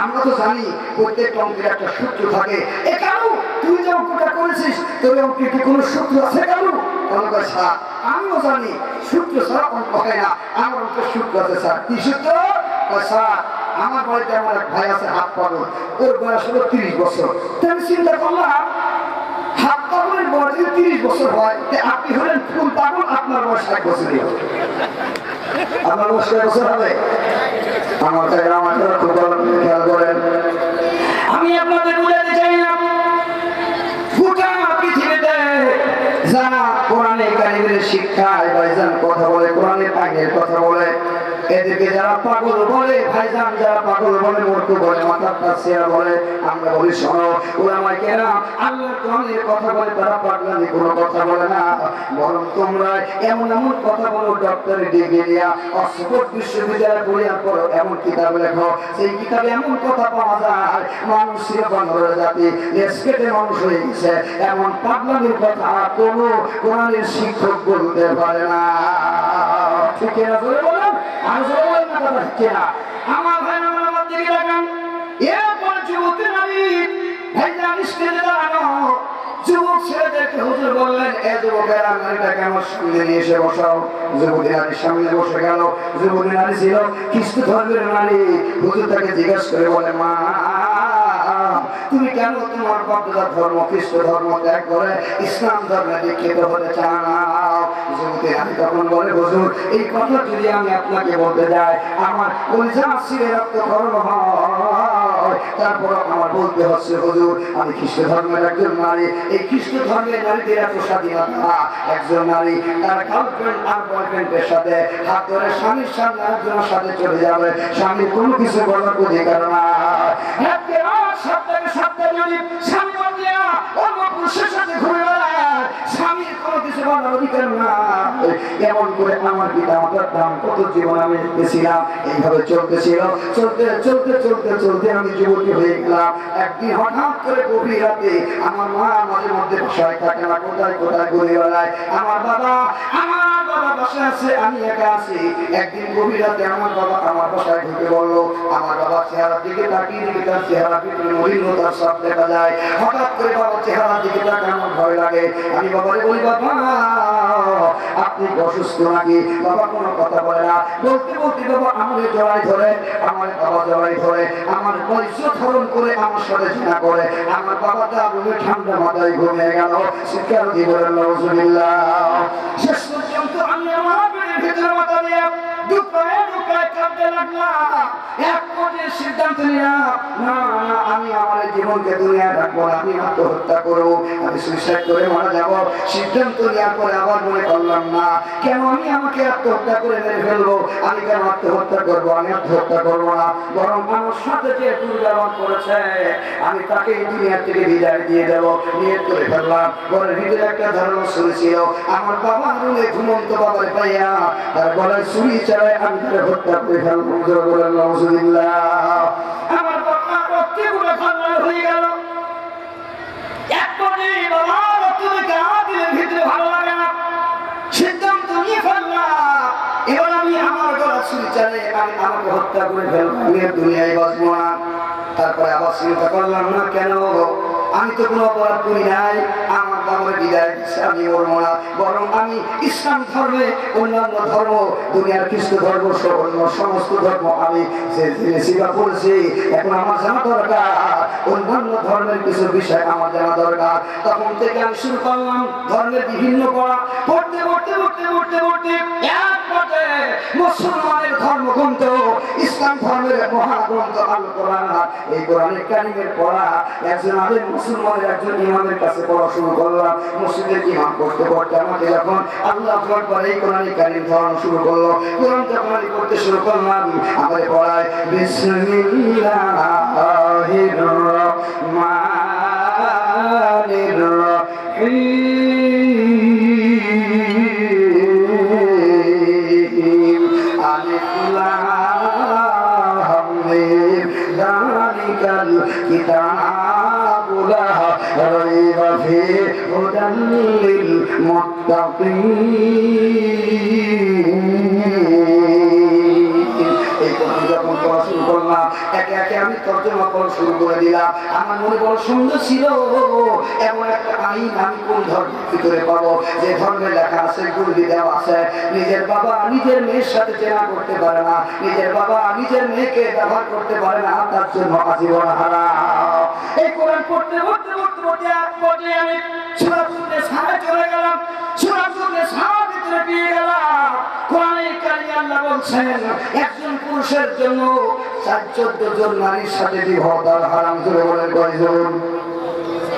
আমরা তো জানি প্রত্যেক অঙ্কের একটা সূত্র থাকে। এ কানু তুই যে অঙ্কটা করেছিস, তোর অঙ্কের কি কোনো সূত্র আছে কানু? স্যার আমিও জানি সূত্র ছাড়া অঙ্ক হয় না, আমার অঙ্কের সূত্র আছে স্যার। কি সূত্র? স্যার আমার বাড়িতে আমার এক ভাই আছে হাত পাগল, ওর বয়স হলো 30 বছর। আমি চিন্তা করলাম হাত পাগলের বয়স 30 বছর হয়, আপনি হলেন ফুল পাগল, আপনার বয়স 1 বছরই হবে। আপনার বয়স 1 বছর হবে? আমার তাই আমাকে খুব ভালো খেয়াল করেন। আমি আপনাদের বুঝাতে চাইলাম, গোটা পৃথিবীতে যারা কোরআনে কারিমের শিক্ষায় ভাইজান কথা বলে, কোরআনের আইনের কথা বলে, এদেরকে যারা পাগল বলে ভাইজান, যারা পাগল বলে, মূর্খ বলে, মাথার তাসিয়া বলে, আমরা বলি শোনো ওলামায়ে কেরাম আল্লাহর কোরআনের কথা বলে, তারা পাগলামি কোনো কথা বলে না, বরং তোমরা এমন এমন কথা বলো, ডক্টরি ডিগ্রি নিয়া অক্সফোর্ড বিশ্ববিদ্যালয়ে পড়ার পর এমন কিতাব লেখো, সেই কিতাবে এমন কথা পাওয়া যায় মানুষের বানর জাতি লেসকেটে মানুষ হয়ে গেছে, এমন পাগলামির কথা কোনো কোরআনের শিক্ষক বলতে পারে না। ঠিক আছে বলেন, আর বলেন না কথা ঠিক না। আমার ভাই আমার দিকে লাগান, এরপর যুবতী নারী ভাইজান স্টেজে দাঁড়ানো, যুবক ছেলেদেরকে হুজুর বললেন, এ যুবকেরা নারীটাকে আমার সামনে নিয়ে এসে বসাও। যুবতী নারীর সামনে বসে গেল। যুবতী নারী ছিল খ্রিস্ট ধর্মের নারী। হুজুর তাকে জিজ্ঞেস করে বলে, মা তুমি কেন তোমার বাপদাদার ধর্ম খ্রিস্ট ধর্ম ত্যাগ করে ইসলাম ধর্মে দীক্ষিত হতে চাও? যুবতী নারী তখন বলে, হুজুর এই কথা যদি আমি আপনাকে বলতে যাই আমার কলিজা ছিঁড়ে রক্ত ধর্ম হয়, তারপর আমার বলতে হচ্ছে হুজুর আমি খ্রিস্ট ধর্মের একজন নারী। এই খ্রিস্ট ধর্মের নারীদের এত স্বাধীনতা, একজন নারী তার গার্লফ্রেন্ড আর বয়ফ্রেন্ডের সাথে হাত ধরে স্বামীর সামনে একজনের সাথে চলে যাবে, স্বামীর কোনো কিছু বলার অধিকার না। স্বামী বদলিয়া অন্য পুরুষের সাথে ঘুরে বেড়ায়, স্বামীর কোনো কিছু বলার অধিকার না। এমন করে আমার পিতা মাতার দাম কত জীবন আমি দেখতেছিলাম, এইভাবে চলতেছিল। চলতে চলতে চলতে চলতে আমি যুবতী হয়ে গেলাম। একদিন হঠাৎ করে গভীর রাতে আমার মা মাঝে মধ্যে বাসায় থাকে না, কোথায় কোথায় ঘুরে বেড়ায়। আমার বাবা বাসায় আছে, আমি একা আছি। একদিন গভীর রাতে আমার বাবা আমার বাসায় ঢুকে বললো। আমার বাবা চেহারার দিকে তাকিয়ে দিকে তার চেহারার ভিতরে মলিনতার সব দেখা যায়। হঠাৎ করে বাবার চেহারার দিকে তাকিয়ে আমার ভয় লাগে। আমি বাবারে বলি, বাবা আপনি অসুস্থ নাকি? বাবা কোনো কথা বলে না। বলতে বলতে বাবা আমাকে জড়াই ধরে, আমার বাবা জড়াই ধরে আমার বৈশ্য ধরণ করে আমার সাথে জিনা করে। আমার বাবা তা বলে ঠান্ডা মাথায় ঘুমিয়ে গেল। শিক্ষার জীবনের নজরুল্লাহ শেষ পর্যন্ত আমি আমার ভিতরে মাথা দিয়ে দুঃখায় দুঃখায় কাঁদতে লাগলাম। এক পর্যায়ে সিদ্ধান্ত নিলাম না না আমি আমার জীবনকে দুনিয়া রাখবো না, আমি আত্মহত্যা করবো, আমি সুইসাইড করে মারা যাবো। সিদ্ধান্ত নেওয়ার পরে আবার মনে করলাম না কেন আমি আমাকে আত্মহত্যা করে মেরে ফেলবো, আমি কেন আত্মহত্যা করবো, আমি আত্মহত্যা করবো না, বরং আমার সাথে যে দুর্ব্যবহার করেছে আমি তাকে এই দুনিয়া থেকে বিদায় দিয়ে দেবো নিয়ত করে ফেললাম। ঘরের ভিতরে একটা ধারণা শুনেছিল আমার বাবা রুলে ঘুমন্ত বাবার পাইয়া তার গলায় ছুরি চালায় আমি তাকে হত্যা করে ফেলবো। বলেন নাউজুবিল্লাহ। আমার বাবা রক্তগুলো খান্না হয়ে গেল। একবারে বাবা রক্তকে আদিলের ভিতরে ভালো লাগে না, সিদ্ধান্ত নিয়ে ফেললাম এবার আমি আমার গলা ছুরি চালাই আমি আমাকে হত্যা করে ফেলবো, আমি দুনিয়ায় বাঁচবো না। তারপরে আবার চিন্তা করলাম না কেন আমি তো কোনো অপরাধ করি নাই, আমার বাবার বিদায় দিচ্ছে আমি মরবো না, বরং আমি ইসলাম ধর্মে অন্যান্য ধর্ম দুনিয়ার খ্রিস্ট ধর্ম অন্য সমস্ত ধর্ম আমি স্বীকার করেছি, এখন আমার জানা দরকার অন্যান্য ধর্মের কিছু বিষয় আমার জানা দরকার। তখন থেকে আমি শুরু করলাম ধর্মের বিভিন্ন পড়া, পড়তে পড়তে পড়তে পড়তে পড়তে এক পর্যায়ে মুসলমানের ধর্মগ্রন্থ ইসলাম ধর্মের মহাগ্রন্থ আল কোরআন, এই কোরআনের কারিমের পড়া একজন আলেম মুসলমানের একজন ইমামের কাছে পড়া শুরু করলাম। মসজিদের ইমাম পড়তে পড়তে আমাকে যখন আল্লাহ আকবার এই কোরআনের কারিম পড়ানো শুরু করলো, কোরআন যখন আমি পড়তে শুরু করলাম আমাকে পড়ায় বিসমিল্লাহির রহমানির রহিম আলিফ লাম মিম যালিকাল কিতাবু লা রাইবা ফীহি হুদাল লিল মুত্তাকিন। এই কথা যখন পড়া শুরু করলাম একে একে আমি তর্জমা করা শুরু করে দিলাম। আমার মনে বড় সুন্দর ছিল এমন একটা আইন আমি কোন ধর্মের ভিতরে পাবো যে ধর্মে লেখা আছে গুলি দেওয়া আছে নিজের বাবা নিজের মেয়ের সাথে চেনা করতে পারে না, নিজের বাবা নিজের মেয়েকে ব্যবহার করতে পারে না, তার জন্য আজীবন হারাম। এই কোরআন পড়তে পড়তে পড়তে পড়তে এক পর্যায়ে আমি সূরা নিসায় চলে গেলাম, সূরা নিসার ভিতরে পেয়ে গেলাম কোরআনের কারিমে আল্লাহ বলছেন একজন পুরুষের জন্য 14 জন নারীর সাথে বিবাহ তার হারাম। করে বলেন কয়জন?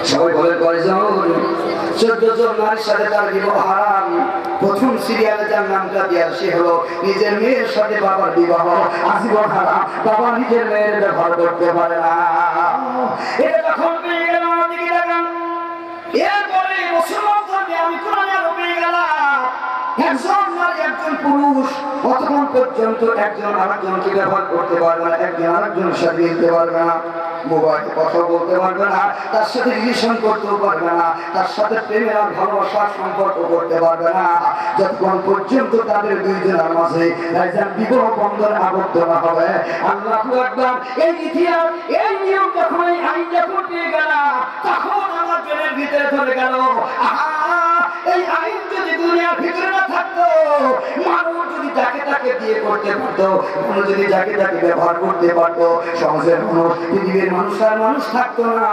সবাই বলেন কয়জন? 14 জন নারীর সাথে তার বিবাহ হারাম। প্রথম সিরিয়ালে যার নামটা দেওয়া সে হলো নিজের মেয়ের সাথে বাবার বিবাহ আজীবন হারাম, বাবা নিজের মেয়ের ব্যবহার করতে পারে না। এটা তখন পেয়ে গেলাম দিকে লাগান। এরপরে মুসলমান ধর্মে আমি কোরআনে আরো পেয়ে গেলাম একজন নারী একজন পুরুষ কতক্ষণ পর্যন্ত একজন আরেকজনকে ব্যবহার করতে পারবে না, একজন আরেকজনের সাথে মিলতে পারবে না, মোবাইলে কথা বলতে পারবে না, তার সাথে রিলেশন করতেও পারবে না, তার সাথে প্রেমের আর ভালোবাসার সম্পর্ক করতে পারবে না যতক্ষণ পর্যন্ত তাদের দুইজনের মাঝে বিবাহ বন্ধনে আবদ্ধ না হবে। আল্লাহু আকবার। এই ইতিহাস এই নিয়ম যখন এই আইন যখন পেয়ে গেল তখন আমার জেলের ভিতরে ধরে গেল এই আইন যদি দুনিয়ার ভিতরে না থাকতো, মানুষ যদি যাকে তাকে বিয়ে করতে পারতো, মানুষ যদি যাকে তাকে ব্যবহার করতে পারতো, সমাজের মানুষ পৃথিবীর মানুষ আর মানুষ থাকতো না,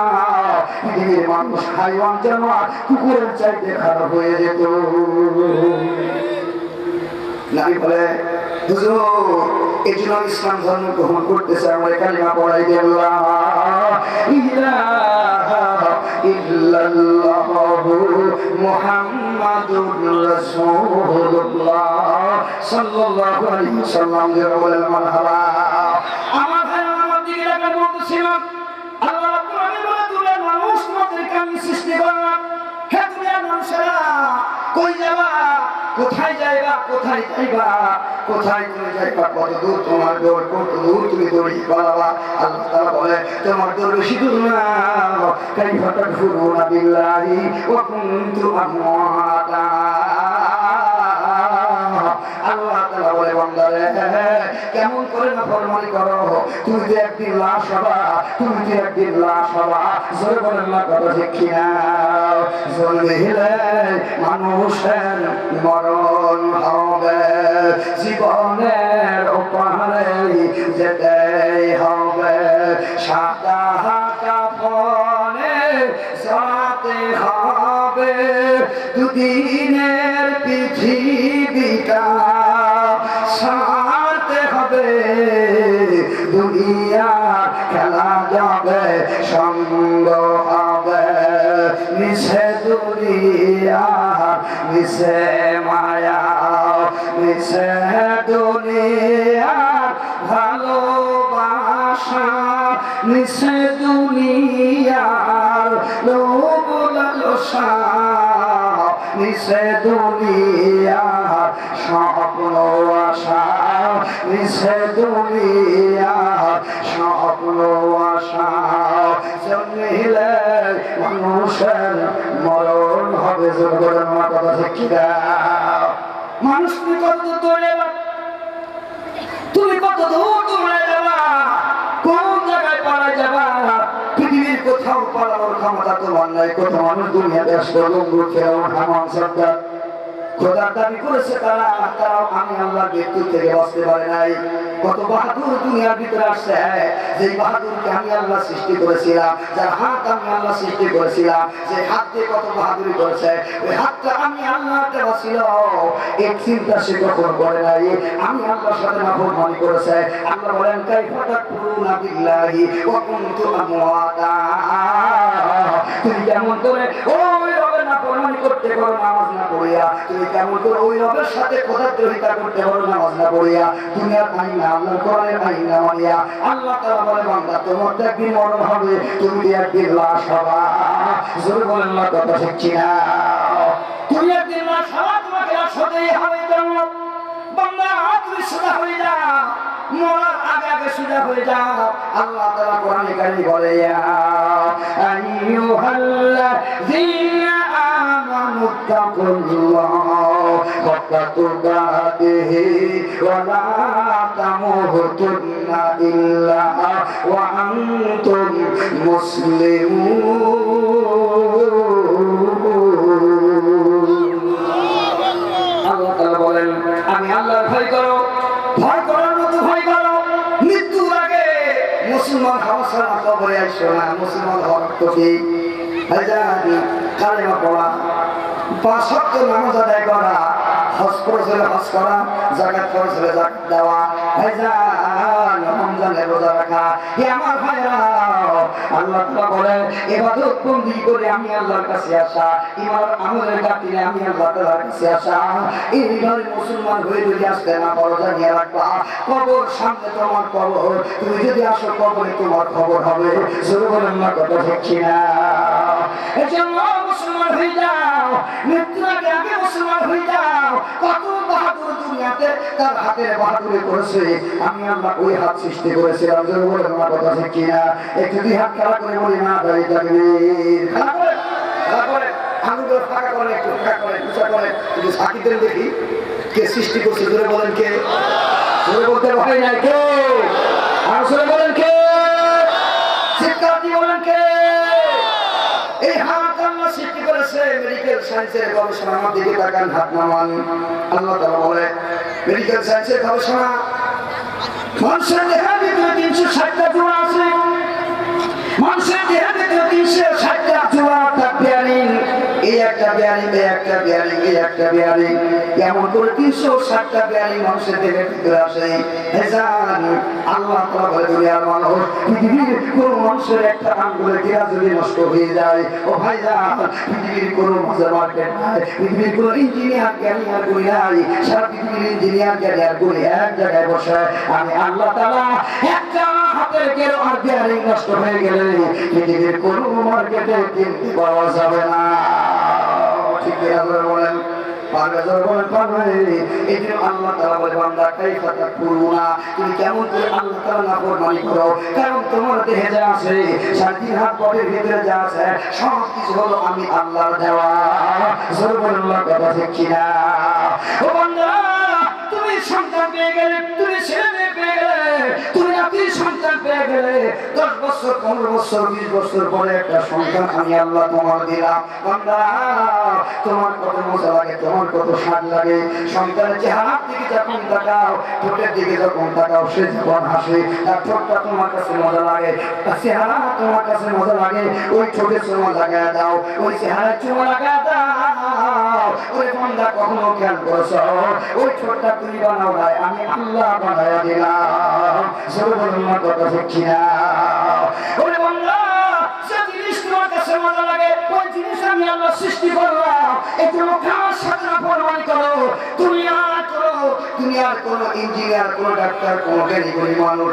পৃথিবীর মানুষ হাইওয়ান জানোয়ার কুকুরের চাইতে খারাপ হয়ে যেত। নাবী বলে হুজুর এই জন্য ইসলাম ধর্ম গ্রহণ করতেছে, আমার কালিমা পড়াই দিলাম ইল্লাল্লাহু মুহাম্মাদুর রাসূলুল্লাহ সাল্লাল্লাহু আলাইহি ওয়াসাল্লাম। বলেন মারহাবা। আমার ভাইয়ের দিকে রাখার মতো ছিল আল্লাহ কোরআনে বলে দুনিয়ার মানুষ তোমাদেরকে আমি সৃষ্টি করলাম। হে দুনিয়ার মানুষেরা কই যাবা, কোথায় যাইবা, কোথায় যাইবা, কোথায় তুমি যাইবা, কত দূর তোমার দৌড়, কত দূর তুমি দৌড়ি পালাবা। আল্লাহ তাআলা বলে তোমার দৌড় বেশি দূর না। কাইফা তাকফুরুনা বিল্লাহি ওয়া কুনতুম আমওয়াতা। আল্লাহ তাআলা বলে বান্দারে কেমন করে নাফরমানি করো, তুমি যে একদিন লাশ হবা, তুমি যে একদিন লাশ হবা। জোরে বলেন না কথা ঠিক কিনা? জলদি হিলে মানুষের মরণ হবে, জীবনের ওপারে যেতেই হবে, সাদা কাফনে যাতে হবে, দুদিনের পৃথিবীটা ছাড়তে হবে, দুনিয়া দুনিয়া খেলা যাবে সঙ্গ হবে মিশে দুনিয়া মিশে মায়া মিশে দুনিয়া ভালোবাসা মিশে দুনিয়ার লোভ লালসা মিশে দুনিয়ার স্বপ্ন আশা মিশে দুনিয়ার স্বপ্ন আশা জন্মিলে মানুষের মরণ হবে জোর কথা ঠিক কিনা মানুষ তুমি কত দূর যাবা তুমি কত দূর দৌড়ে যাবা কোন জায়গায় পারা যাবা পৃথিবীর কোথাও পালানোর ক্ষমতা তোমার নাই কত মানুষ দুনিয়াতে আসলো লঙ্গু খেয়েও হামান সরকার খোদার দাবি করেছে তারাও আমি আল্লাহর মৃত্যু থেকে বাঁচতে পারে নাই কত বাহাদুর দুনিয়ার ভিতরে আসছে যে বাহাদুরকে আমি আল্লাহ সৃষ্টি করেছিলাম যার হাত আমি আল্লাহ সৃষ্টি করেছিলাম যে হাত দিয়ে কত বাহাদুরি করেছে ওই হাতটা আমি আল্লাহ দেওয়া ছিল এই চিন্তা সে কখন করে নাই আমি আল্লাহর সাথে নাফরমানি করেছে আল্লাহ বলেন কাইফা তাকফুরুনা বিল্লাহি ওয়া কুনতুম আমওয়াতা তুমি কেমন করে ওই রবের নাফরমানি করতে পারো নামাজ না পড়িয়া তুমি কেমন করে ওই রবের সাথে খোদাদ্রোহিতা করতে পারো নামাজ না পড়িয়া দুনিয়ার আইন না আল্লাহর কোরআনের আইন না মানিয়া আল্লাহ তাআলা বলে বান্দা তোমার তো একদিন মরণ হবে তুমি একদিন লাশ হবা জোরে বলেন না কথা ঠিক কিনা তুমি একদিন লাশ হবা তোমাকে লাশ হতেই হবে জান্নাত বান্দা তুমি সোজা হয়ে যা মরার আগে আগে সোজা হয়ে যাও আল্লাহ তাআলা কোরআনে কারীমে বলে ইয়া আইয়ুহাল্লাযীনা আমানু তাকুল্লাহ হাক্কা তুকাতিহি ওয়া লা তামুতুন্না ইল্লা ওয়া আনতুম মুসলিমুন আল্লাহ তাআলা বলেন আমি আল্লাহর ভয় করো ভয় করার মতো ভয় করো মৃত্যুর আগে মুসলমান হওয়া ছাড়া কবরে আইসো না মুসলমান হওয়ার তো কি কালেমা পড়া 5 ওয়াক্ত নামাজ আদায় করা হজ ফরজ হলে হজ করা যাকাত ফরজ হলে যাকাত দেওয়া ভাইজান রমজানের রোজা রাখা এ আমার ভাইরা আল্লাহ তাআলা বলে ইবাদত বন্দি করে আমি আল্লাহর কাছে আসা ইমান আমলের কাটিয়ে আমি আল্লাহ তাআলার কাছে আসা এইভাবে মুসলমান হয়ে যদি আসতে না পারো জানিয়ে রাখবা কবর সামনে তোমার কবর তুমি যদি আসো কবরে তোমার খবর হবে জোরে বলেন না কথা ঠিক কিনা এজন্য মুসলমান হয়ে যাও মৃত্যুর আগে আগে মুসলমান হয়ে যাও কত বাহাদুর দুনিয়াতে তার হাতের বাহাদুরি করেছে আমি আল্লাহ ওই হাত সৃষ্টি করেছিলাম জোরে বলেন না কথা ঠিক কিনা একটু দুই হাত খেলা করে বলি না দাঁড়িয়ে তাকবীর খেলা করে আঙুল ফাঁকা করে একটু ফাঁকা করে উঁচা করে একটু সাকি দেন দেখি কে সৃষ্টি করছে জোরে বলেন কে জোরে বলতে ভয় নাই কে আর জোরে বলেন কে চিৎকার দিয়ে বলেন কে এই হাত আল্লাহ সৃষ্টি করেছে মেডিকেল সায়েন্সের গবেষণা আমার দিকে তাকান হাত নামান আল্লাহ তাআলা বলে মেডিকেল সায়েন্সের গবেষণা মানুষের দেহের ভিতরে 360টা জোড়া আছে মানুষের দেহের ভিতরে 360টা জোড়া বেয়ারিং এই একটা বেয়ারিং এই একটা বেয়ারিং এই একটা বেয়ারিং এমন করে 360টা বেয়ারিং মানুষের দেহের ভিতরে আসে হেজান আল্লাহ তাআলা বলে দুনিয়ার মানুষ পৃথিবীর কোন মানুষের একটা আঙ্গুলের গিরা যদি নষ্ট হয়ে যায় ও ভাইজান পৃথিবীর কোন মাঝে মার্কেট নাই পৃথিবীর কোন ইঞ্জিনিয়ার জ্ঞানীর গুলি নাই সারা পৃথিবীর ইঞ্জিনিয়ার জ্ঞানীর গুলি এক জায়গায় বসে আমি আল্লাহ তাআলা একটা হাতের গেরো আর বেয়ারিং নষ্ট হয়ে গেলে পৃথিবীর কোন মার্কেটে কিনতে পাওয়া যাবে না ঠিক আছে বলেন পারবে জোরে বলেন পারবে এই যে আল্লাহ তাআলা বলে বান্দা কাইফা তাকফুরুনা তুমি কেমন করে আল্লাহ তাআলা নাফরমানি করো কারণ তোমার দেহে যা আছে সারাদিন হাত পকের ভিতরে যা আছে সব কিছু হলো আমি আল্লাহর দেওয়া জোরে বলেন আল্লাহ কথা ঠিক কিনা ও বান্দা তুমি সন্তান পেয়ে গেলে তুমি ছেলে মেয়ে পেয়ে গেলে তুমি নাতি সন্তান পেয়ে গেলে 10 বছর 15 বছর 20 বছর পরে একটা সন্তান আমি আল্লাহ তোমার দিলাম বান্দা তোমার কত মজা লাগে তোমার কত স্বাদ লাগে সন্তানের চেহারার দিকে যখন তাকাও ঠোঁটের দিকে যখন তাকাও সে যখন হাসে তার ঠোঁটটা তোমার কাছে মজা লাগে তার চেহারা তোমার কাছে মজা লাগে ওই ঠোঁটে চুমা লাগায় দাও ওই চেহারা চুমা লাগায় দাও ওরে বান্দা কখনো খেয়াল করেছো ওই ঠোঁটটা তুমি বানাও নাই, আমি আল্লাহ বানায়া দিলাম। জোরে বলুন না কথা ঠিক না? ওরে বান্দা যে জিনিস তোমার কাছে মজা লাগে ওই জিনিস আমি আল্লাহ সৃষ্টি করলাম। এগুলো কার সাথে পরমানি করো, তুমি আর কোনো ইঞ্জিনিয়ার, কোনো ডাক্তার, কোনো জ্ঞানী, কোনো মানুষ